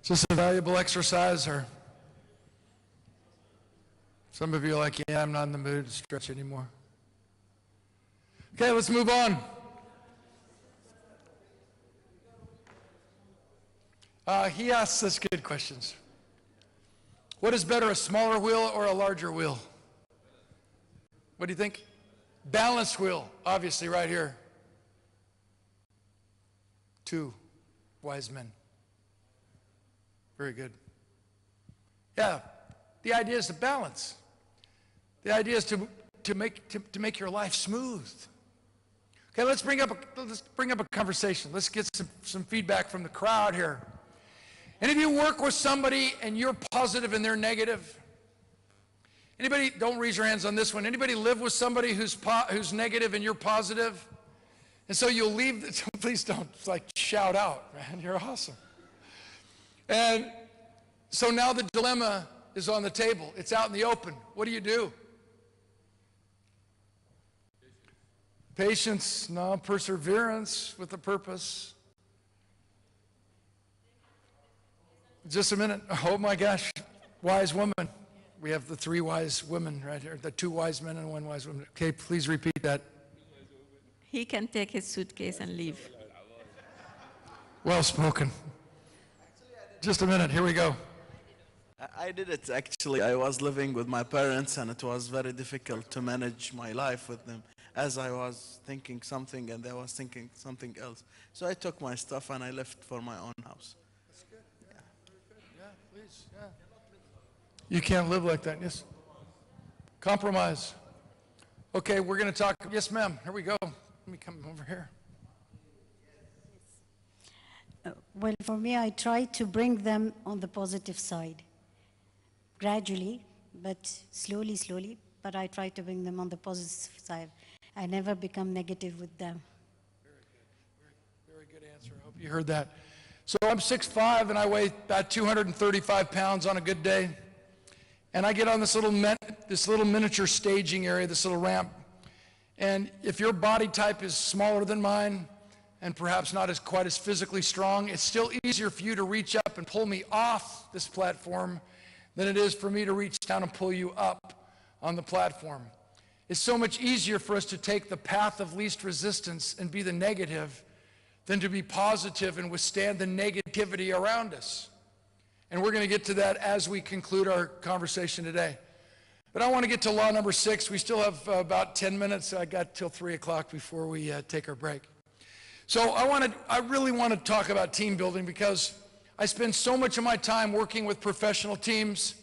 Is this a valuable exercise, or some of you are like, yeah, I'm not in the mood to stretch anymore? Okay, let's move on. He asks us good questions. What is better, a smaller wheel or a larger wheel? What do you think? Balanced wheel, obviously, right here. Two wise men. Very good. Yeah, the idea is to balance. The idea is to make your life smooth. Okay, let's bring up a conversation. Let's get some feedback from the crowd here. Any of you work with somebody and you're positive and they're negative? Anybody, don't raise your hands on this one. Anybody live with somebody who's negative and you're positive? And so you'll leave, please don't like shout out, man, you're awesome. And so now the dilemma is on the table. It's out in the open. What do you do? Patience, no, perseverance with a purpose. Just a minute. Oh my gosh, wise woman. We have the three wise women right here, the two wise men and one wise woman. Okay, please repeat that. He can take his suitcase and leave. Well spoken. Just a minute, here we go. I did it actually. I was living with my parents and it was very difficult to manage my life with them, as I was thinking something and they was thinking something else. So I took my stuff and I left for my own house. That's good. Yeah. Very good. Yeah, please. Yeah. You can't live like that. Yes. Compromise. Okay, we're going to talk. Yes, ma'am. Here we go. Let me come over here. Well, for me, I try to bring them on the positive side. Gradually, but slowly, but I try to bring them on the positive side. I never become negative with them. Very good. Very good answer. I hope you heard that. So I'm 6'5", and I weigh about 235 pounds on a good day. And I get on this little miniature staging area, this little ramp. And if your body type is smaller than mine, and perhaps not quite as physically strong, it's still easier for you to reach up and pull me off this platform than it is for me to reach down and pull you up on the platform. It's so much easier for us to take the path of least resistance and be the negative than to be positive and withstand the negativity around us. And we're going to get to that as we conclude our conversation today. But I want to get to law number 6. We still have about 10 minutes. I got till 3 o'clock before we take our break. So I really want to talk about team building because I spend so much of my time working with professional teams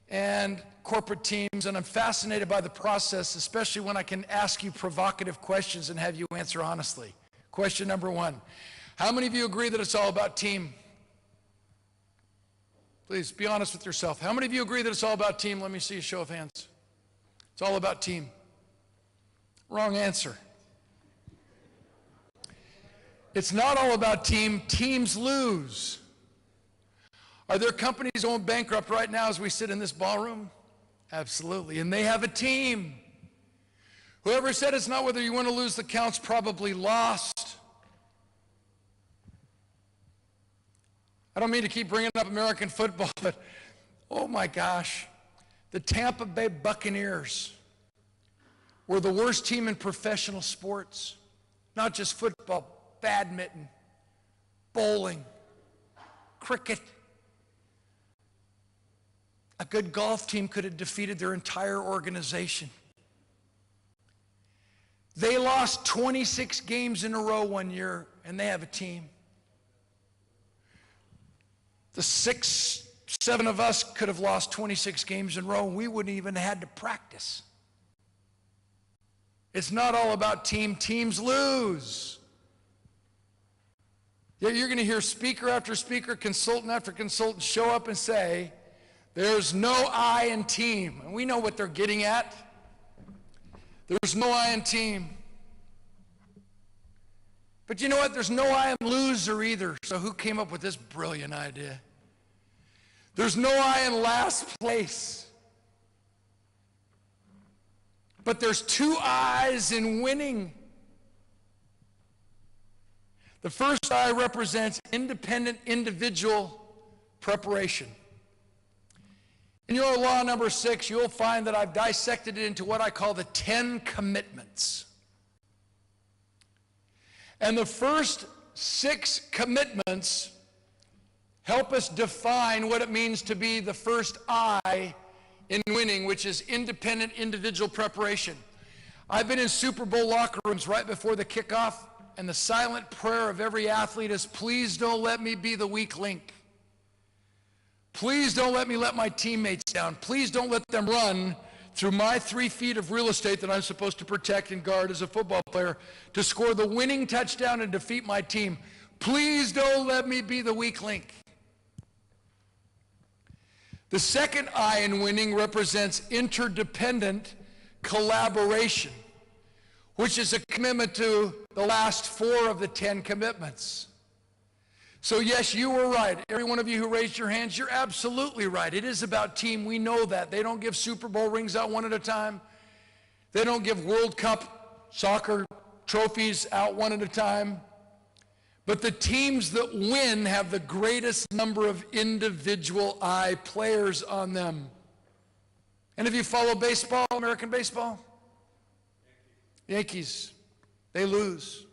and corporate teams, and I'm fascinated by the process, especially when I can ask you provocative questions and have you answer honestly. Question number 1. How many of you agree that it's all about team? Please be honest with yourself. How many of you agree that it's all about team? Let me see a show of hands. It's all about team. Wrong answer. It's not all about team. Teams lose. Are there companies going bankrupt right now as we sit in this ballroom? Absolutely. And they have a team. Whoever said it's not whether you win or lose the count's probably lost. I don't mean to keep bringing up American football, but oh my gosh, the Tampa Bay Buccaneers were the worst team in professional sports, not just football, badminton, bowling, cricket. A good golf team could have defeated their entire organization. They lost 26 games in a row one year, and they have a team. The 6, 7 of us could have lost 26 games in a row, and we wouldn't even have had to practice. It's not all about team. Teams lose. Yet you're going to hear speaker after speaker, consultant after consultant show up and say, there's no I in team. And we know what they're getting at. There's no I in team. But you know what? There's no I in loser either. So who came up with this brilliant idea? There's no I in last place. But there's 2 I's in winning. The first I represents independent individual preparation. In your law number 6, you'll find that I've dissected it into what I call the 10 commitments. And the first 6 commitments help us define what it means to be the first I in winning, which is independent individual preparation. I've been in Super Bowl locker rooms right before the kickoff, and the silent prayer of every athlete is, please don't let me be the weak link. Please don't let me let my teammates down. Please don't let them run through my 3 feet of real estate that I'm supposed to protect and guard as a football player to score the winning touchdown and defeat my team. Please don't let me be the weak link. The second I in winning represents interdependent collaboration, which is a commitment to the last 4 of the 10 commitments. So yes, you were right. Every one of you who raised your hands, you're absolutely right. It is about team. We know that. They don't give Super Bowl rings out one at a time. They don't give World Cup soccer trophies out one at a time. But the teams that win have the greatest number of individual I players on them. And if you follow baseball, American baseball, Yankees, they lose.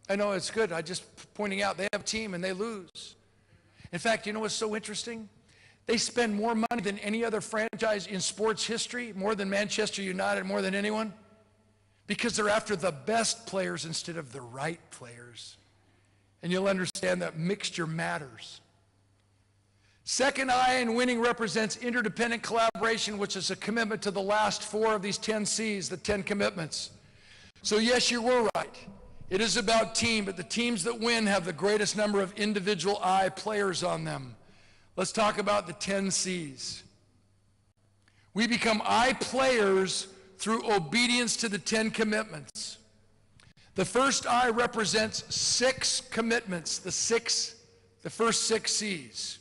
I know, it's good. I'm just pointing out they have a team and they lose. In fact, you know what's so interesting? They spend more money than any other franchise in sports history, more than Manchester United, more than anyone, because they're after the best players instead of the right players. And you'll understand that mixture matters. Second I in winning represents interdependent collaboration, which is a commitment to the last 4 of these 10 C's, the 10 commitments. So yes, you were right. It is about team, but the teams that win have the greatest number of individual I players on them. Let's talk about the 10 C's. We become I players through obedience to the 10 commitments. The first I represents 6 commitments, the first 6 C's.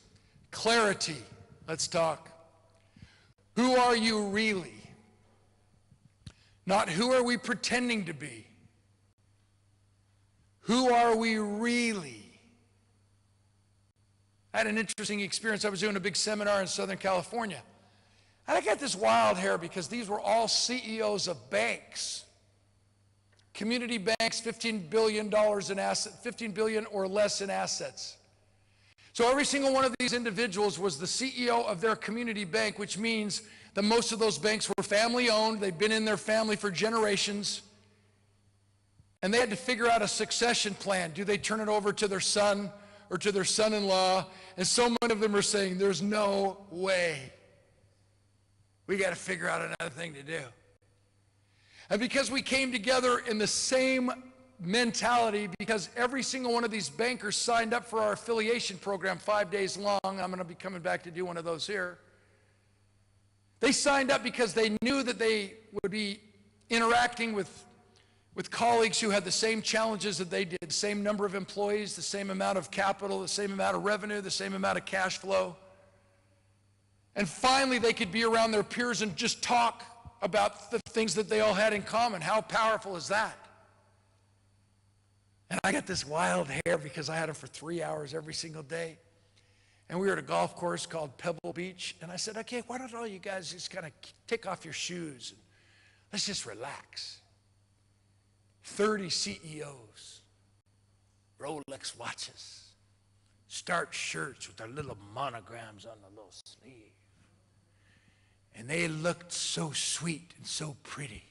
Clarity, let's talk. Who are you really? Not who are we pretending to be. Who are we really? I had an interesting experience. I was doing a big seminar in Southern California. And I got this wild hair because these were all CEOs of banks. Community banks, $15 billion in assets, 15 billion or less in assets. So every single one of these individuals was the CEO of their community bank, which means that most of those banks were family owned. They'd been in their family for generations. And they had to figure out a succession plan. Do they turn it over to their son or to their son-in-law? And so many of them are saying, there's no way. We got to figure out another thing to do. And because we came together in the same mentality, because every single one of these bankers signed up for our affiliation program 5 days long. I'm going to be coming back to do one of those here. They signed up because they knew that they would be interacting with colleagues who had the same challenges that they did, the same number of employees, the same amount of capital, the same amount of revenue, the same amount of cash flow. And finally, they could be around their peers and just talk about the things that they all had in common. How powerful is that? And I got this wild hair because I had it for 3 hours every single day. And we were at a golf course called Pebble Beach. And I said, okay, why don't all you guys just kind of take off your shoes and let's just relax. 30 CEOs, Rolex watches, starched shirts with their little monograms on the little sleeve. And they looked so sweet and so pretty.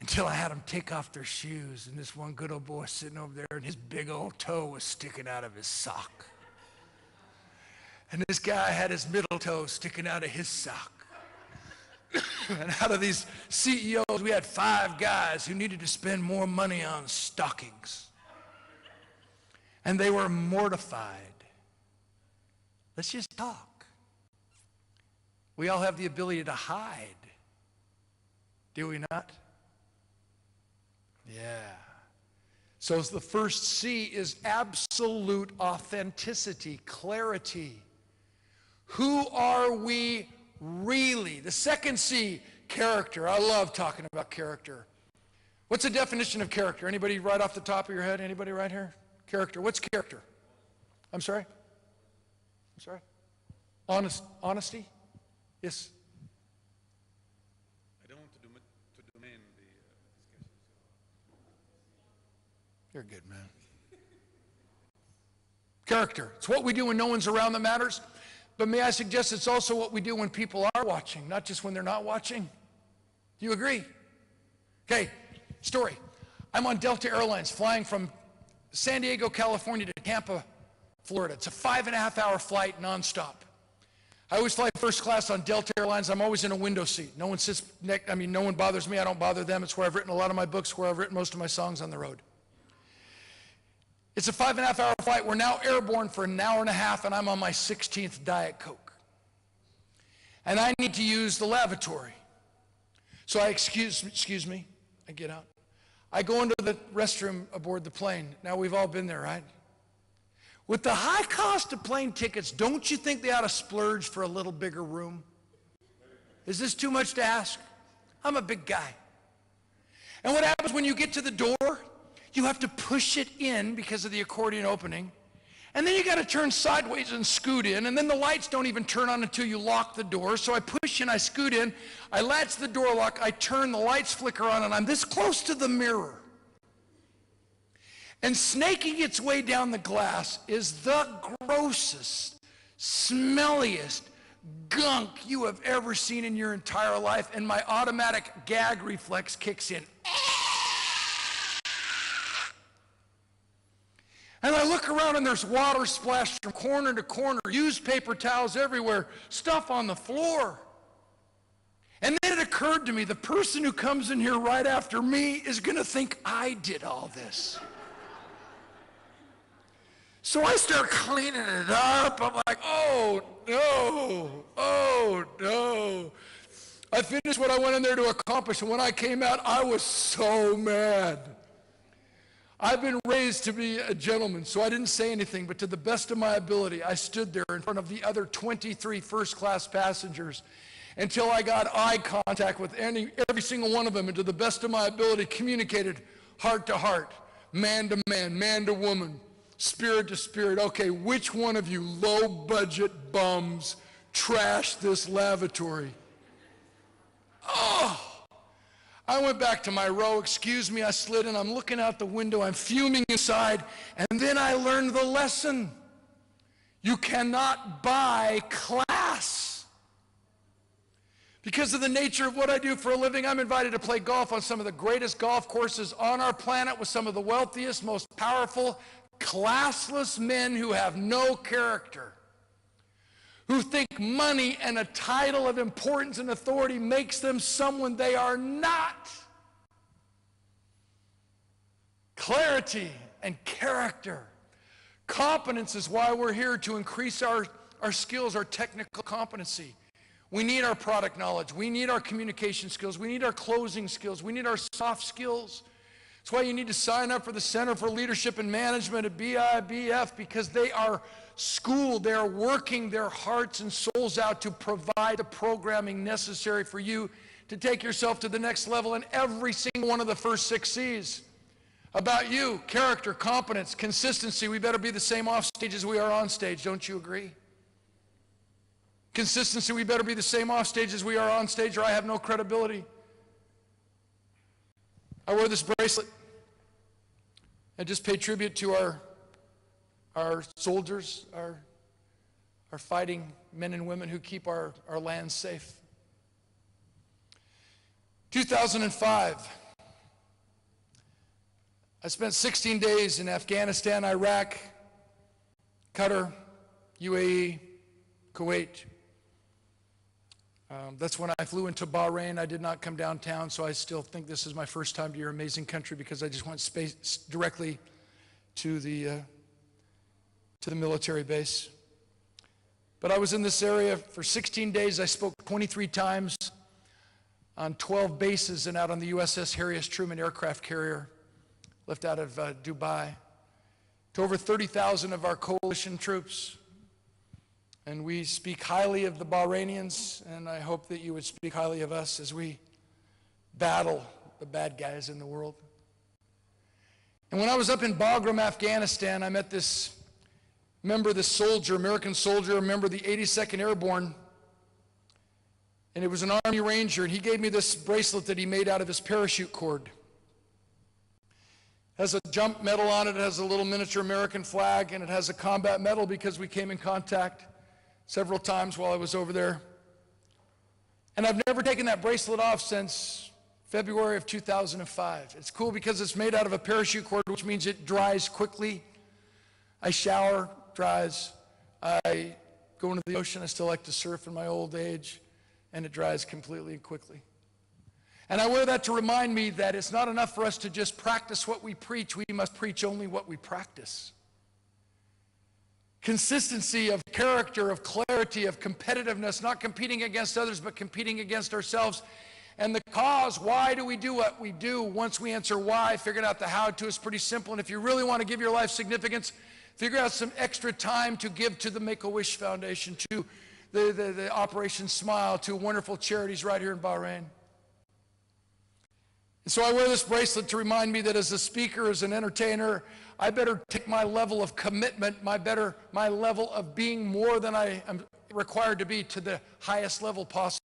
Until I had them take off their shoes, and this one good old boy sitting over there, and his big old toe was sticking out of his sock. And this guy had his middle toe sticking out of his sock. And out of these CEOs, we had 5 guys who needed to spend more money on stockings. And they were mortified. Let's just talk. We all have the ability to hide. Do we not? Yeah. So the first C is absolute authenticity, clarity. Who are we really? The second C, character. I love talking about character. What's the definition of character? Anybody right off the top of your head? Anybody right here? Character. What's character? I'm sorry? I'm sorry? Honesty? Yes? I don't want to domain the discussion. You're good, man. Character. It's what we do when no one's around that matters. But may I suggest it's also what we do when people are watching, not just when they're not watching. Do you agree? Okay, story. I'm on Delta Airlines flying from San Diego, California to Tampa, Florida. It's a 5.5-hour flight nonstop. I always fly first class on Delta Airlines. I'm always in a window seat. No one sits next, no one bothers me. I don't bother them. It's where I've written a lot of my books, where I've written most of my songs on the road. It's a 5.5-hour flight. We're now airborne for an hour and a half, and I'm on my 16th Diet Coke. And I need to use the lavatory. So I excuse me, I get out. I go into the restroom aboard the plane. Now, we've all been there, right? With the high cost of plane tickets, don't you think they ought to splurge for a little bigger room? Is this too much to ask? I'm a big guy. And what happens when you get to the door? You have to push it in because of the accordion opening. And then you got to turn sideways and scoot in. And then the lights don't even turn on until you lock the door. So I push in, I scoot in, I latch the door lock, I turn, the lights flicker on, and I'm this close to the mirror. And snaking its way down the glass is the grossest, smelliest gunk you have ever seen in your entire life. And my automatic gag reflex kicks in. And I look around and there's water splashed from corner to corner, used paper towels everywhere, stuff on the floor. And then it occurred to me, the person who comes in here right after me is going to think I did all this. So I start cleaning it up. I'm like, oh no. I finished what I went in there to accomplish, and when I came out, I was so mad. I've been raised to be a gentleman, so I didn't say anything, but to the best of my ability, I stood there in front of the other 23 first-class passengers until I got eye contact with every single one of them, and to the best of my ability, communicated heart to heart, man to man, man to woman, spirit to spirit. Okay, which one of you low-budget bums trashed this lavatory? Oh! I went back to my row, excuse me, I slid in, I'm looking out the window, I'm fuming inside, and then I learned the lesson. You cannot buy class. Because of the nature of what I do for a living, I'm invited to play golf on some of the greatest golf courses on our planet with some of the wealthiest, most powerful, classless men who have no character, who think money and a title of importance and authority makes them someone they are not. Clarity and character. Competence is why we're here, to increase our skills, our technical competency. We need our product knowledge. We need our communication skills. We need our closing skills. We need our soft skills. That's why you need to sign up for the Center for Leadership and Management at BIBF, because they are schooled, they are working their hearts and souls out to provide the programming necessary for you to take yourself to the next level in every single one of the first 6 C's. About you, character, competence, consistency. We better be the same off stage as we are on stage, don't you agree? Consistency, we better be the same off stage as we are on stage, or I have no credibility. I wear this bracelet. I just pay tribute to our soldiers, our fighting men and women who keep our land safe. 2005, I spent 16 days in Afghanistan, Iraq, Qatar, UAE, Kuwait. That's when I flew into Bahrain. I did not come downtown, so I still think this is my first time to your amazing country, because I just went directly to the military base. But I was in this area for 16 days. I spoke 23 times on 12 bases and out on the USS Harry S. Truman aircraft carrier, left out of Dubai, to over 30,000 of our coalition troops. And we speak highly of the Bahrainians, and I hope that you would speak highly of us as we battle the bad guys in the world. And when I was up in Bagram, Afghanistan, I met this soldier, American soldier, a member of the 82nd Airborne. And it was an Army Ranger, and he gave me this bracelet that he made out of his parachute cord. It has a jump medal on it, it has a little miniature American flag, and it has a combat medal because we came in contact several times while I was over there. And I've never taken that bracelet off since February of 2005. It's cool because it's made out of a parachute cord, which means it dries quickly. I shower, dries. I go into the ocean. I still like to surf in my old age, and it dries completely and quickly. And I wear that to remind me that it's not enough for us to just practice what we preach. We must preach only what we practice. Consistency of character, of clarity, of competitiveness, not competing against others, but competing against ourselves. And the cause, why do we do what we do? Once we answer why, figuring out the how to is pretty simple. And if you really want to give your life significance, figure out some extra time to give to the Make-A-Wish Foundation, to the Operation Smile, to wonderful charities right here in Bahrain. And so I wear this bracelet to remind me that as a speaker, as an entertainer, I better take my level of commitment, my level of being more than I am required to be, to the highest level possible.